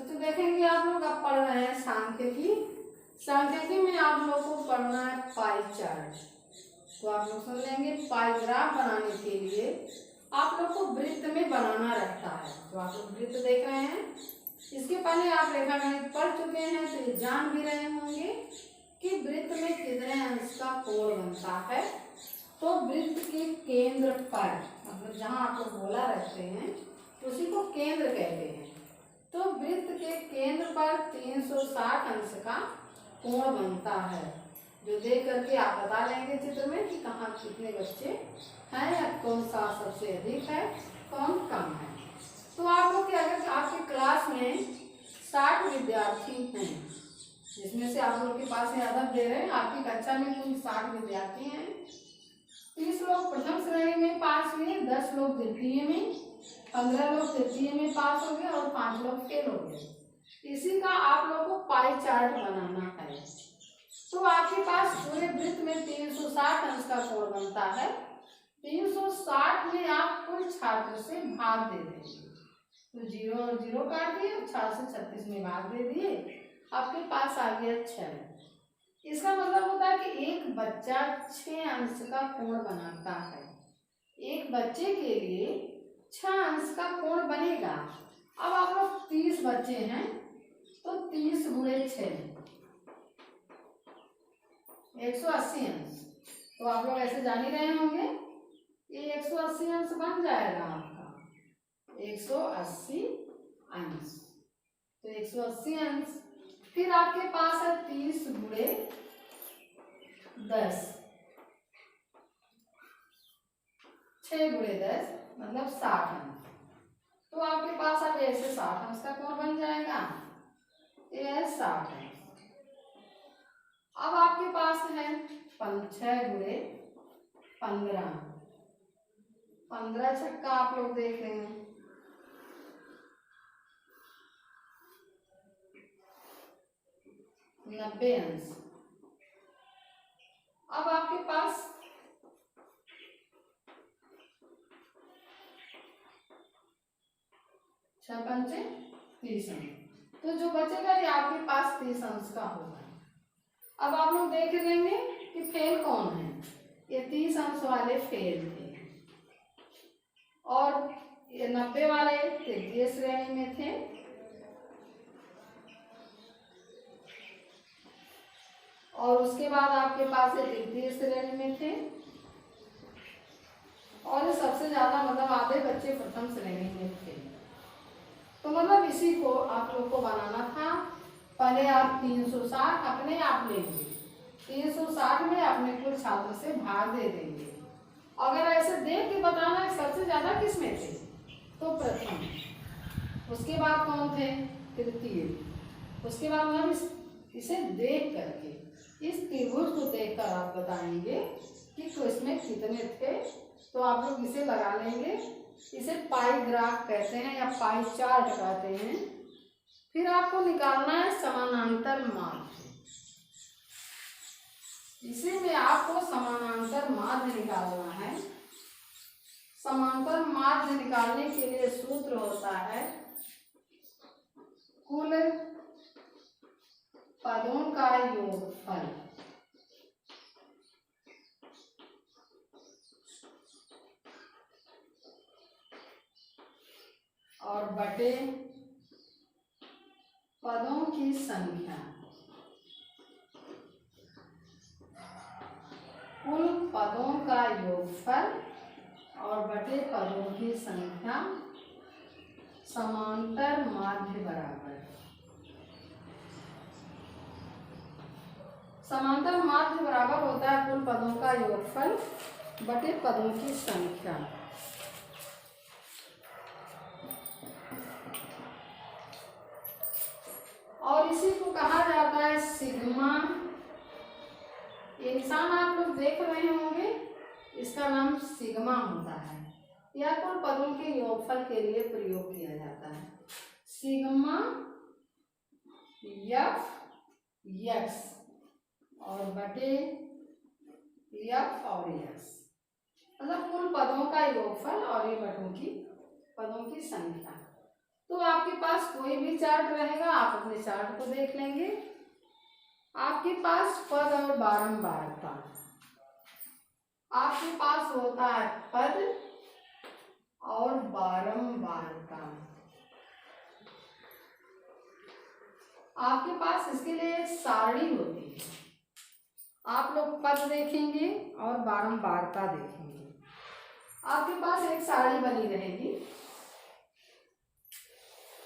बच्चों देखेंगे आप लोग अब पढ़ रहे हैं सांख्यिकी। सांख्यिकी में आप लोग को पढ़ना है पाई चार्ट। तो आप लोग सुन लेंगे पाई ग्राफ बनाने के लिए आप लोग को वृत्त में बनाना रहता है। तो आप लोग वृत्त देख रहे हैं, इसके पहले आप रेखागणित पढ़ चुके हैं तो ये जान भी रहे होंगे कि वृत्त में कितने अंश का कोण बनता है। तो वृत्त के केंद्र पर, मतलब जहां आप लोग गोला रखते हैं उसी को केंद्र कहते हैं। तो वृत्त के केंद्र पर 360 अंश का कोण बनता है, जो देख करके आप बता लेंगे चित्र में कि कहाँ कितने बच्चे हैं या कौन सा सबसे अधिक है कौन कम है। तो आप लोग के अगर आपकी क्लास में 60 विद्यार्थी हैं, जिसमें से आप लोग के पास अदब दे रहे हैं, आपकी कक्षा में कुल 60 विद्यार्थी हैं। 30 लोग प्रथम श्रेणी में पास हुए, 10 लोग द्वितीय में, 15 लोग तृतीय में पास हो गए और 5 लोग फेल हो गए। इसी का आप लोग को पाई चार्ट बनाना है। तो आपके पास पूरे वृत्त में 360 अंश का कोण बनता है। 360 में आप कुल छात्र से भाग दे देंगे, तो 0 और 0 काट दिए, 6 से 36 में भाग दे दिए, आपके पास आ गया 6। इसका मतलब होता है कि एक बच्चा 6 अंश का कोण बनाता है। एक बच्चे के लिए 6 अंश का कोण बनेगा। अब आप लोग 30 बच्चे हैं तो 30 गुणे 6 180 अंश। तो आप लोग ऐसे जान ही रहे होंगे, ये 180 अंश बन जाएगा आपका 180 अंश। तो 180 अंश, फिर आपके पास है 30 गुणे 10, 6 गुणे 10 मतलब 60 अंश। तो आपके पास अब ऐसे 60 अंश का कोण बन जाएगा, ये है 60 अंश। अब आपके पास है 6 गुणे 15, 15 छक्का आप लोग देख रहे हैं, 90 अंश। अब आपके पास 6 पंचे 30 अंश, तो जो बचेगा ये आपके पास 30 अंश का होगा। अब आप लोग देख लेंगे कि फेल कौन है, ये 30 अंश वाले फेल थे और ये 90 वाले तृतीय श्रेणी में थे और उसके बाद आपके पास ये तृतीय श्रेणी में थे और ये सबसे ज्यादा मतलब आधे बच्चे प्रथम श्रेणी में थे। तो मतलब इसी को आप लोग को बनाना था। पहले आप 360 अपने आप लेंगे, 360 में अपने कुल छात्र से भाग दे देंगे। अगर ऐसे देख के बताना है सबसे ज्यादा किस में थे, तो प्रथम, उसके बाद कौन थे, तृतीय, उसके बाद मतलब इसे देख करके, इस त्रिभुज को देखकर आप बताएंगे कि तो इसमें कितने थे। तो आप लोग इसे लगा लेंगे, इसे पाई ग्राफ कहते हैं या पाई चार्ट कहते हैं। फिर आपको निकालना है समानांतर माध्य। इसी में आपको समानांतर माध्य निकालना है। समांतर माध्य निकालने के लिए सूत्र होता है कुल पदों का योगफल और बटे पदों की संख्या। कुल पदों का योगफल और बटे पदों की संख्या समांतर माध्य बराबर। समांतर माध्य बराबर होता है कुल पदों का योगफल बटे पदों की संख्या। और इसी को कहा जाता है सिग्मा। ये निशान आप लोग देख रहे होंगे, इसका नाम सिग्मा होता है। यह कुल पदों के योगफल के लिए प्रयोग किया जाता है। सिग्मा एफ एक्स और बटे एफ और एक्स, मतलब कुल पदों का योगफल और ये पदों की संख्या। तो आपके पास कोई भी चार्ट रहेगा, आप अपने चार्ट को देख लेंगे। आपके पास पद और बारंबारता, आपके पास होता है पद और बारंबारता। आपके पास इसके लिए एक सारणी होती है। आप लोग पद देखेंगे और बारंबारता देखेंगे। आपके पास एक सारणी बनी रहेगी,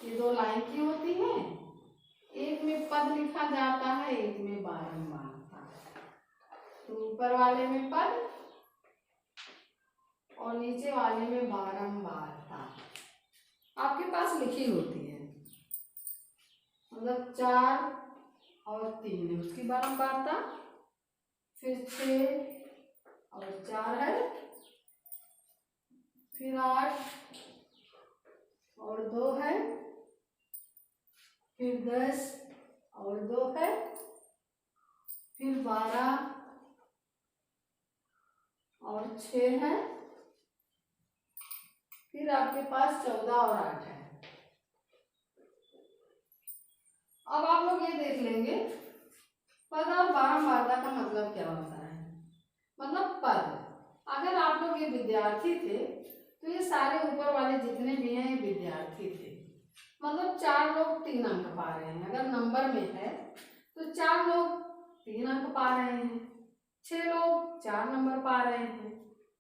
ये 2 लाइन की होती है, एक में पद लिखा जाता है, एक में बारंबारता। तो ऊपर वाले में पद और नीचे वाले में बारंबारता आपके पास लिखी होती है। मतलब 4 और 3 है उसकी बारंबारता, फिर 6 और 4 है, फिर 8 और 2 है, फिर 10 और 2 है, फिर 12 और 6 है, फिर आपके पास 14 और 8 है। अब आप लोग ये देख लेंगे पद और बारंबारता का मतलब क्या होता है। मतलब पद, अगर आप लोग ये विद्यार्थी थे तो ये सारे ऊपर वाले जितने भी हैं ये विद्यार्थी थे। मतलब 4 लोग 3 अंक पा रहे हैं, अगर नंबर में है तो 4 लोग 3 अंक पा रहे हैं, 6 लोग 4 नंबर पा रहे हैं,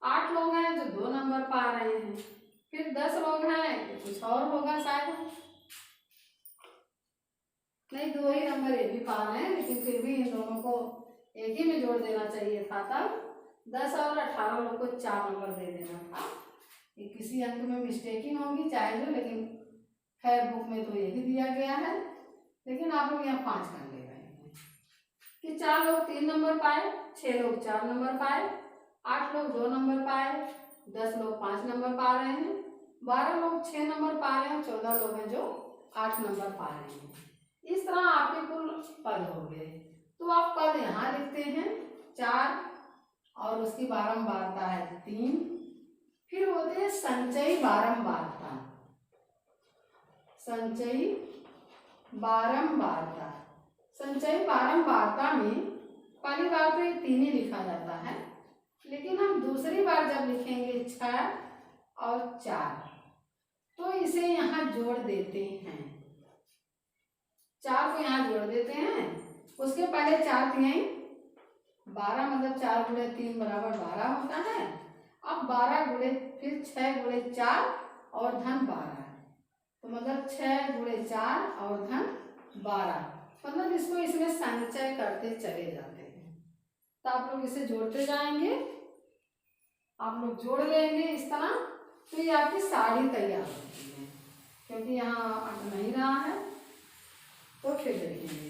8 लोग हैं जो 2 नंबर पा रहे हैं, फिर 10 लोग हैं तो कुछ और होगा शायद, नहीं 2 ही नंबर ये भी पा रहे हैं, लेकिन फिर भी इन दोनों को एक ही में जोड़ देना चाहिए था। तब 10 और 18 लोग को 4 नंबर दे देना था। ये किसी अंक में मिस्टेकिंग होगी चाहे जो, लेकिन खैर बुक में तो यही दिया गया है, लेकिन आप लोग यहाँ 5 कर ले रहे हैं कि 4 लोग 3 नंबर पाए, 6 लोग 4 नंबर पाए, 8 लोग 2 नंबर पाए, 10 लोग 5 नंबर पा रहे हैं, 12 लोग 6 नंबर पा रहे हैं, 14 लोग हैं जो 8 नंबर पा रहे हैं। इस तरह आपके कुल पद हो गए। तो आप पद यहाँ लिखते हैं 4 और उसकी बारंबारता है 3। फिर होते हैं संचयी बारंबारता। संचयी बारंबारता, संचयी बारंबारता में पहली बार तो ये 3 ही लिखा जाता है, लेकिन हम दूसरी बार जब लिखेंगे 6 और 4 तो इसे यहाँ जोड़ देते हैं। 4 को यहाँ जोड़ देते हैं, उसके पहले 4 तिहाई 12, मतलब 4 गुणे 3 बराबर 12 होता है। अब 12 गुणे फिर 6 गुणे 4 और धन 12, तो मतलब 6 गुणे 4 और धन 12, मतलब इसको इसमें संचय करते चले जाते हैं। तो आप लोग इसे जोड़ते जाएंगे, आप लोग जोड़ लेंगे इस तरह, तो ये आपकी साड़ी तैयार होती है। क्योंकि यहाँ अट नहीं रहा है तो फिर देखेंगे।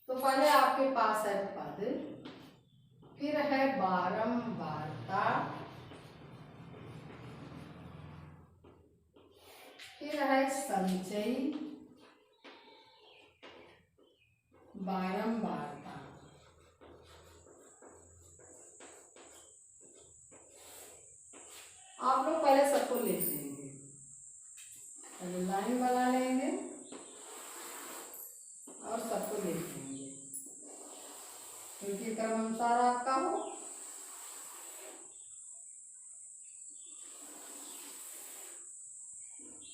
तो पहले आपके पास है पद, फिर है बारंबारता, फिर है संचयी बारंबारता। आप लोग पहले सबको लिख लेंगे, पहले लाइन बना लेंगे और सबको लिख लेंगे क्योंकि क्रम अनुसार आपका हो।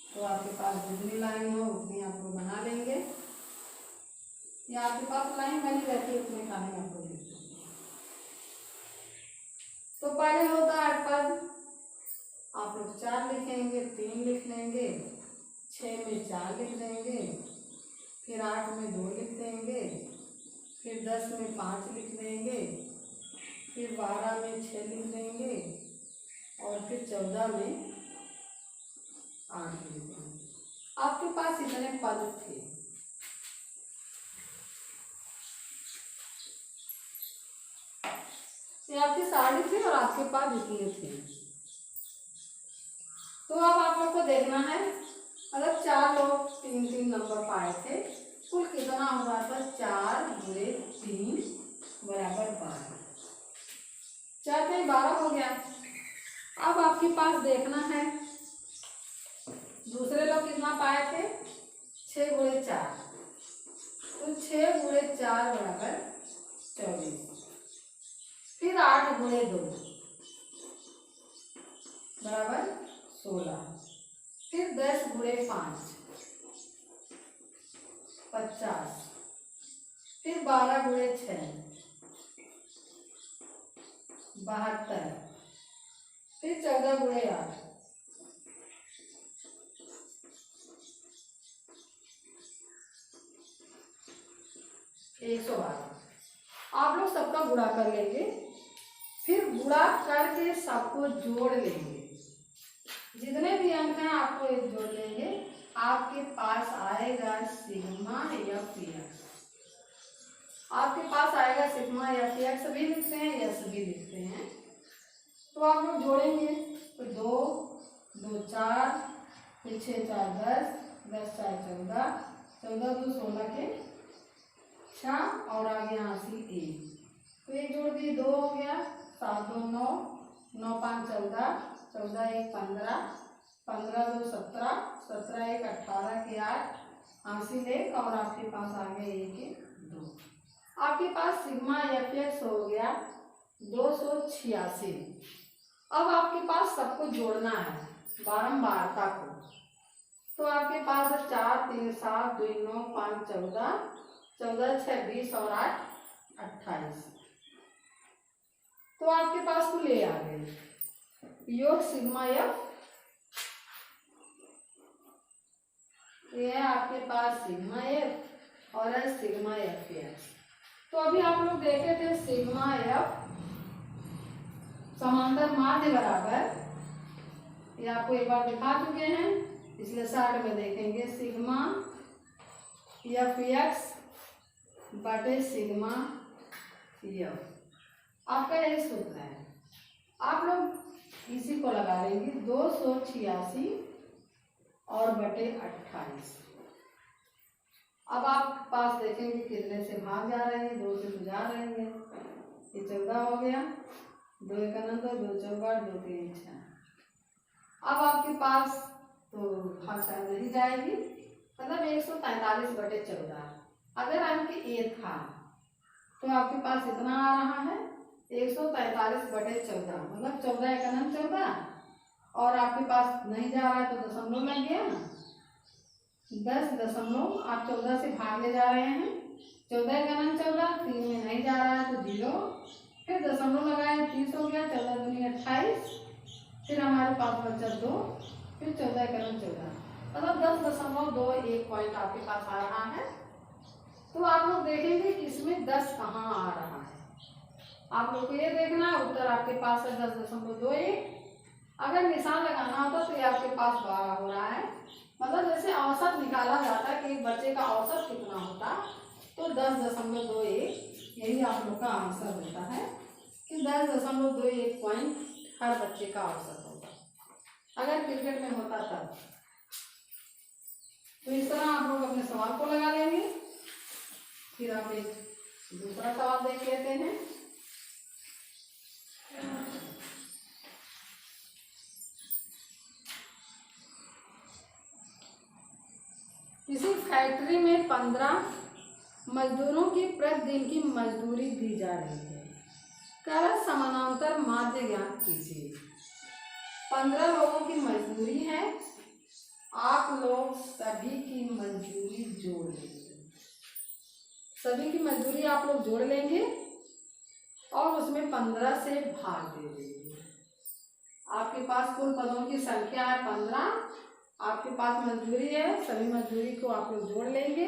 तो आपके पास जितनी लाइन हो उतनी आप लोग बना लेंगे, या आपके पास लाइन बनी रहती है उतने काम आप लोग लिख लेंगे। तो पहले होता है पद, आप लोग 4 लिखेंगे, 3 लिख लेंगे, 6 में 4 लिख देंगे, फिर 8 में 2 लिख देंगे, फिर 10 में 5 लिख देंगे, फिर 12 में 6 लिख देंगे और फिर 14 में 8 लिख देंगे। आपके पास इतने पद थे। ये आपकी साड़ी थी और आपके पास इतने थे। तो अब आप लोग को देखना है, अगर 4 लोग 3-3 नंबर पाए थे, कुल कितना हुआ था? 4 गुणे 3 बराबर 12। 4 में 12 हो गया। अब आपके पास देखना है दूसरे लोग कितना पाए थे, 6 गुणे 4, तो 6 गुणे 4 बराबर 24, फिर 8 गुणे 2 बराबर 16, फिर 10 गुणे 5 50, फिर 12 गुणे 6 72, फिर 14 गुणे 8 112। आप लोग सबका गुणा कर लेंगे, फिर गुणा करके सबको जोड़ लेंगे, जितने भी अंक हैं आपको एक जोड़ लेंगे, आपके पास आएगा सिग्मा एफ एक्स। आपके पास आएगा सिग्मा एफ एक्स भी लिखते हैं, यस भी लिखते हैं। तो आप लोग जोड़ेंगे तो 2 2 4, फिर 6 4 10, 10 4 14, 14 2 16 के 6 और आगे यहाँ से 1, तो 1 जोड़ दिए 2 हो गया, 7 2 9, 9 5 14, 14 1 15, 15 2 17, 17 1 18 के 8, हासिल 1 और आपके पास आ गए 1 2। आपके पास सिग्मा एफ एक्स हो गया 286। अब आपके पास सबको जोड़ना है बारंबारता को, तो आपके पास 4 3 7 2 9 5 14, 14 6 20 और 8 28, तो आपके पास कुल ये आ गए योग सिग्मा एफ, ये है आपके पास सिग्मा एफ और है सिग्मा एफ एक्स। तो अभी आप लोग देखे थे सिग्मा एफ समांतर माध्य बराबर, ये आपको एक बार दिखा चुके हैं, इसलिए शॉर्ट में देखेंगे, सिग्मा एफ एक्स बटे सिग्मा एफ, आपका यही सूत्र है। आप लोग इसी को लगा लेंगे 286 और बटे 28। अब आप पास देखेंगे कितने से भाग जा रहे हैं, 2 से तो जा रहे हैं, ये 14 हो गया, 2 1 9 2 4 2 3 6। अब आपके पास तो भाग शायद नहीं जाएगी, मतलब 143 बटे 14। अगर अंक ए था तो आपके पास इतना आ रहा है 143 बटे 14, मतलब 14 1 14, और आपके पास नहीं जा रहा है तो दशमलव लग गया ना, 10 दशमलव आप 14 से भागने जा रहे हैं, 14 1 14, 3 में नहीं जा रहा है तो 0, फिर दशमलव लगाए 30 हो गया, 14 दूनी 28, फिर हमारे पास बचा 2, फिर 14 1 14, मतलब 10.21 पॉइंट आपके पास आ रहा है। तो आप लोग देखेंगे कि इसमें 10 कहाँ आ रहा है, आप लोग को ये देखना है, उत्तर आपके पास है 10.21। अगर निशान लगाना होता तो ये आपके पास 12 हो रहा है, मतलब जैसे औसत निकाला जाता है कि एक बच्चे का औसत कितना होता, तो 10.21 यही आप लोग का आंसर होता है कि 10.21 पॉइंट हर बच्चे का औसत होगा अगर क्रिकेट में होता तब। तो इस तरह आप लोग अपने सवाल को लगा लेंगे। फिर आप एक दूसरा सवाल देख लेते हैं। किसी फैक्ट्री में 15 मजदूरों की प्रतिदिन की मजदूरी दी जा रही है, कह समानांतर माध्य ज्ञात कीजिए। 15 लोगों की मजदूरी है, आप लोग सभी की मजदूरी जोड़ लेंगे, सभी की मजदूरी आप लोग जोड़ लेंगे और उसमें 15 से भाग दे देंगे। आपके पास कुल पदों की संख्या है 15, आपके पास मजदूरी है, सभी मजदूरी को आप लोग जोड़ लेंगे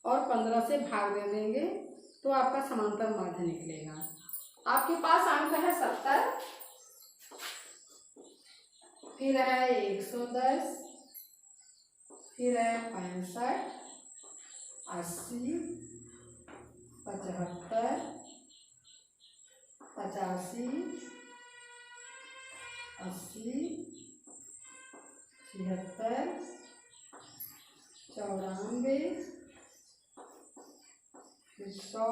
और 15 से भाग दे देंगे, तो आपका समांतर माध्य निकलेगा। आपके पास अंक है 70, फिर है 110, फिर है 65, 80, 75, 85, 80, 76, 94, फिर 100,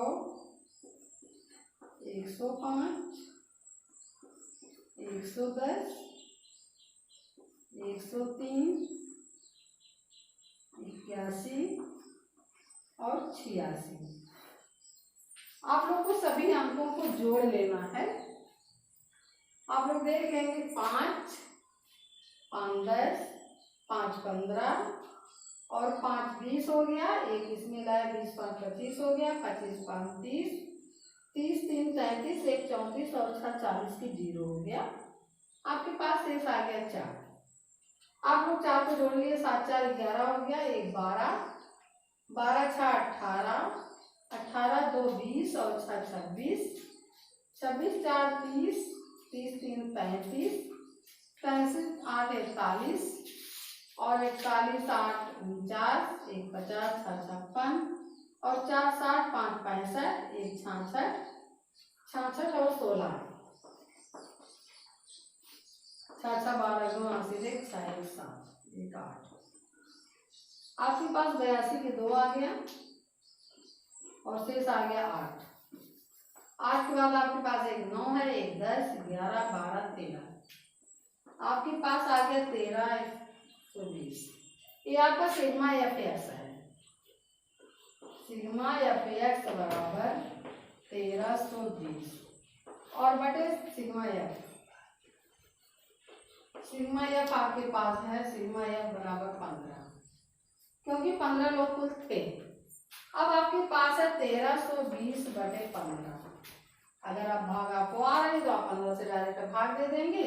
105, 110, 103, 81 और 86। आप लोग को सभी अंकों को जोड़ लेना है। आप लोग देख लेंगे 5, 5 10, 5 15 और 5 20 हो गया। एक इसमें लाया, 20 5 25 हो गया, 25 5 30, 30 3 33, 1 34 और 6 40 की 0 हो गया। आपके पास शेष आ गया 4। आप लोग 4 को जोड़ लिए, 7 4 11 हो गया, 1 12, 12 6 18, 18 2 20 और 6 26, 26 4 30, 30 3 35, 35 8 41 और 41 8 49, 1 50, 6 56 और 4 60, 5 65, 1 66, 66 और 16, 6 6 12 2 80, 1 6 1 7 1 8। आपके पास 82 के 2 आ गया और शेष आ गया 8। 8 के बाद आपके पास एक 9 है, एक 10, 11 12 13। आपके पास आ गया 13 120। ये आपका सिग्मा एफ एक्स है। सिग्मा एफ एक्स बराबर 1320 और बटे सिग्मा एफ। सिग्मा एफ आपके पास है, सिग्मा एफ बराबर 15, क्योंकि 15 लोग कुल थे। अब आपके पास है 1320 बटे 15। अगर आप भाग आपको आ रहे तो आप 15 से डायरेक्ट भाग दे देंगे,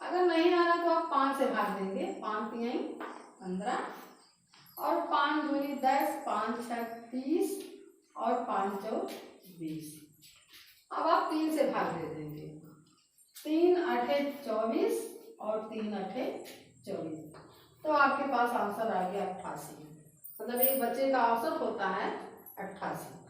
अगर नहीं आ रहा तो आप 5 से भाग देंगे। 5 3 15 और 5 दूनी 10, 5 6 30 और 5 4 20। अब आप 3 से भाग दे देंगे। 3 8 24 और 3 8 24, तो आपके पास आंसर आ गया 88। मतलब एक बच्चे का औसत होता है 88।